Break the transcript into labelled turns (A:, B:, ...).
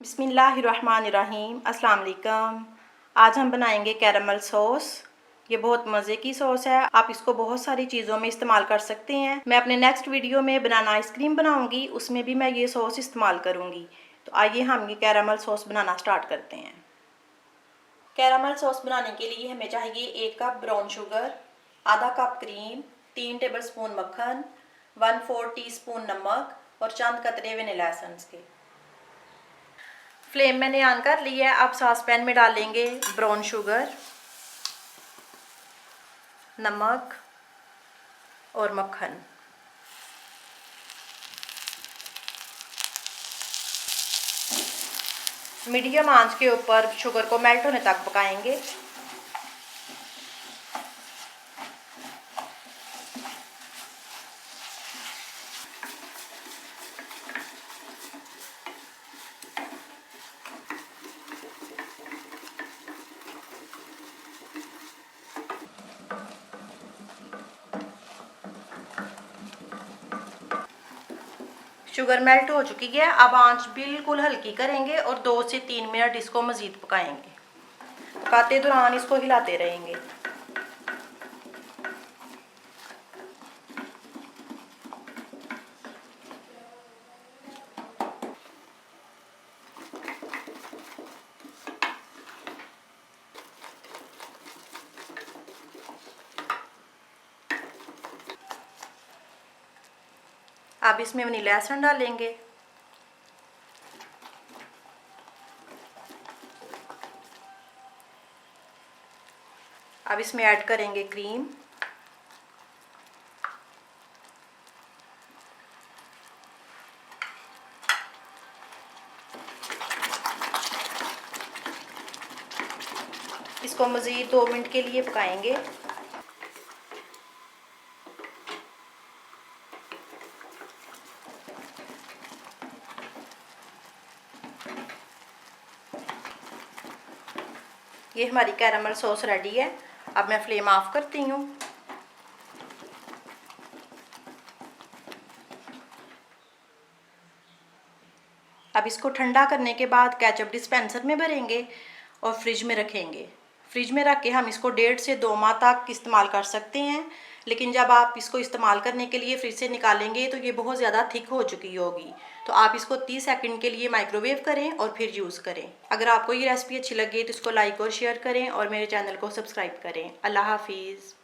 A: बिस्मिल्लाहिर्रहमानिर्रहीम। अस्सलाम वालेकुम। आज हम बनाएंगे कैरमल सॉस। ये बहुत मज़े की सॉस है। आप इसको बहुत सारी चीज़ों में इस्तेमाल कर सकते हैं। मैं अपने नेक्स्ट वीडियो में बनाना आइसक्रीम बनाऊंगी, उसमें भी मैं ये सॉस इस्तेमाल करूंगी। तो आइए हम ये कैरमल सॉस बनाना स्टार्ट करते हैं। कैरमल सॉस बनाने के लिए हमें चाहिए 1 कप ब्राउन शुगर, आधा कप क्रीम, 3 टेबलस्पून मक्खन, 1/4 टीस्पून नमक और चंद कतरे वनीला एसेंस के। फ्लेम मैंने ऑन कर ली है। अब सॉस पैन में डालेंगे ब्राउन शुगर, नमक और मक्खन। मीडियम आंच के ऊपर शुगर को मेल्ट होने तक पकाएंगे। शुगर मेल्ट हो चुकी है। अब आंच बिल्कुल हल्की करेंगे और 2 से 3 मिनट इसको मज़ीद पकाएंगे। पकाते दौरान इसको हिलाते रहेंगे। अब इसमें वनीला एसेंस डालेंगे। अब इसमें ऐड करेंगे क्रीम, इसको मज़ीद 2 मिनट के लिए पकाएंगे। ये हमारी कैरमल सॉस रेडी है। अब मैं फ्लेम ऑफ करती हूँ। अब इसको ठंडा करने के बाद केचप डिस्पेंसर में भरेंगे और फ्रिज में रखेंगे। फ्रिज में रख के हम इसको 1.5 से 2 माह तक इस्तेमाल कर सकते हैं। लेकिन जब आप इसको इस्तेमाल करने के लिए फ्रिज से निकालेंगे तो ये बहुत ज़्यादा थिक हो चुकी होगी। तो आप इसको 30 सेकंड के लिए माइक्रोवेव करें और फिर यूज़ करें। अगर आपको ये रेसिपी अच्छी लगे तो इसको लाइक और शेयर करें और मेरे चैनल को सब्सक्राइब करें। अल्लाह हाफिज़।